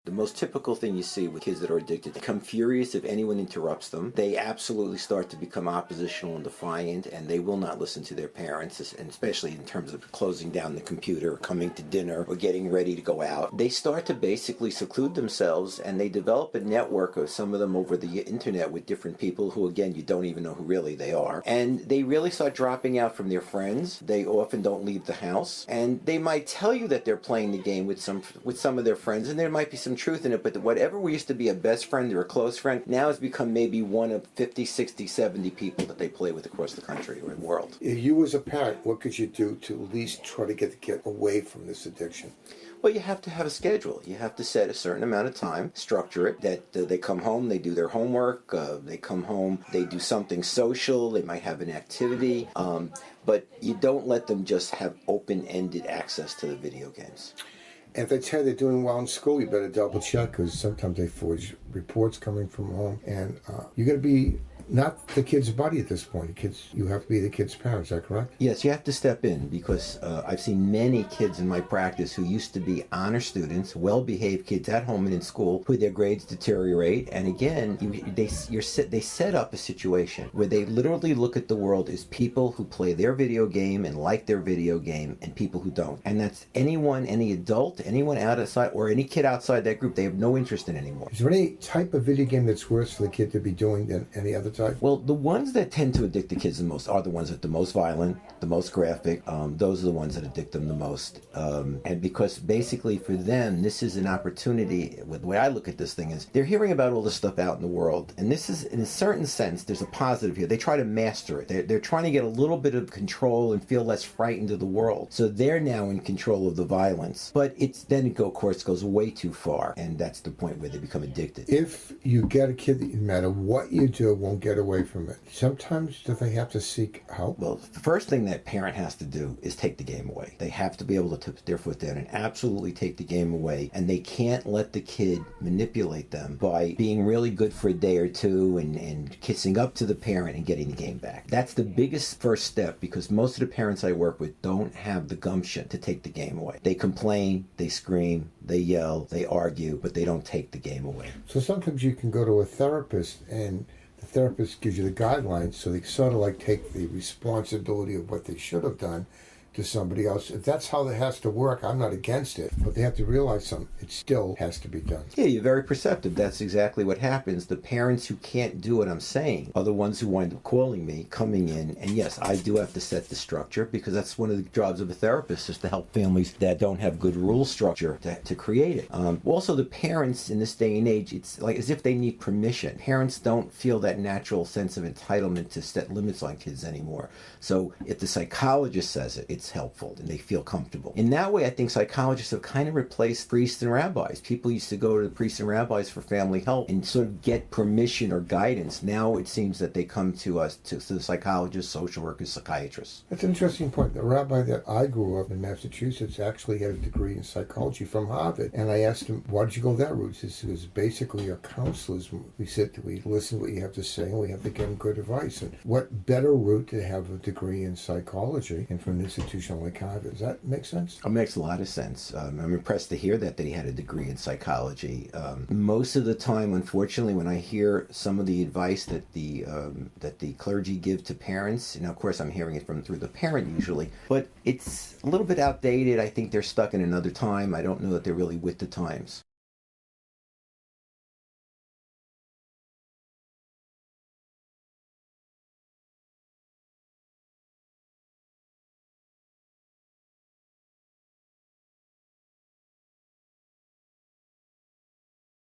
The most typical thing you see with kids that are addicted, they become furious if anyone interrupts them. They absolutely start to become oppositional and defiant, and they will not listen to their parents, and especially in terms of closing down the computer, or coming to dinner, or getting ready to go out. They start to basically seclude themselves, and they develop a network of some of them over the internet with different people who, again, you don't even know who really they are. And they really start dropping out from their friends. They often don't leave the house, and they might tell you that they're playing the game with some of their friends, and there might be some truth in it, but whatever used to be a best friend or a close friend now has become maybe one of 50, 60, 70 people that they play with across the country or the world. You as a parent, what could you do to at least try to get the kid away from this addiction? Well, you have to have a schedule. You have to set a certain amount of time, structure it, that they come home, they do their homework, they come home, they do something social, they might have an activity, but you don't let them just have open-ended access to the video games. And if they tell you they're doing well in school, you better double check, because sometimes they forge reports coming from home. And you're going to be not the kid's buddy at this point. You have to be the kid's parent. Is that correct? Yes, you have to step in, because I've seen many kids in my practice who used to be honor students, well-behaved kids at home and in school, who their grades deteriorate. And again, they set up a situation where they literally look at the world as people who play their video game and like their video game, and people who don't. And that's anyone, any adult, anyone outside, or any kid outside that group, they have no interest in anymore. Is there any type of video game that's worse for the kid to be doing than any other type? Well, the ones that tend to addict the kids the most are the ones that are the most violent, the most graphic. Those are the ones that addict them the most. And because basically for them, this is an opportunity. The way I look at this thing is they're hearing about all this stuff out in the world. And this is, in a certain sense, there's a positive here. They try to master it. They're trying to get a little bit of control and feel less frightened of the world. So they're now in control of the violence. But of course, goes way too far. And that's the point where they become addicted. If you get a kid that no matter what you do won't get away from it, sometimes do they have to seek help? Well, the first thing that parent has to do is take the game away. They have to be able to put their foot down and absolutely take the game away. And they can't let the kid manipulate them by being really good for a day or two and kissing up to the parent and getting the game back. That's the biggest first step, because most of the parents I work with don't have the gumption to take the game away. They complain, they scream, they yell, they argue, but they don't take the game away. So sometimes you can go to a therapist, and the therapist gives you the guidelines, so they sort of like take the responsibility of what they should have done to somebody else. If that's how it has to work, I'm not against it, but they have to realize something. It still has to be done. Yeah, you're very perceptive. That's exactly what happens. The parents who can't do what I'm saying are the ones who wind up calling me, coming in, and yes, I do have to set the structure, because that's one of the jobs of a therapist, is to help families that don't have good rule structure to create it. Also, the parents in this day and age, it's like as if they need permission. Parents don't feel that natural sense of entitlement to set limits on kids anymore. So if the psychologist says it, it's helpful and they feel comfortable. In that way, I think psychologists have kind of replaced priests and rabbis. People used to go to the priests and rabbis for family help and sort of get permission or guidance. Now it seems that they come to us, to the psychologists, social workers, psychiatrists. That's an interesting point. The rabbi that I grew up in Massachusetts actually had a degree in psychology from Harvard. And I asked him, why did you go that route? He said, because basically our counselors, we listen to what you have to say, and we have to give them good advice. And what better route to have a degree in psychology and from an institution like Harvard? Does that make sense? It makes a lot of sense. I'm impressed to hear that he had a degree in psychology. Most of the time, unfortunately, when I hear some of the advice that the clergy give to parents, of course I'm hearing it through the parent usually, but it's a little bit outdated. I think they're stuck in another time. I don't know that they're really with the times.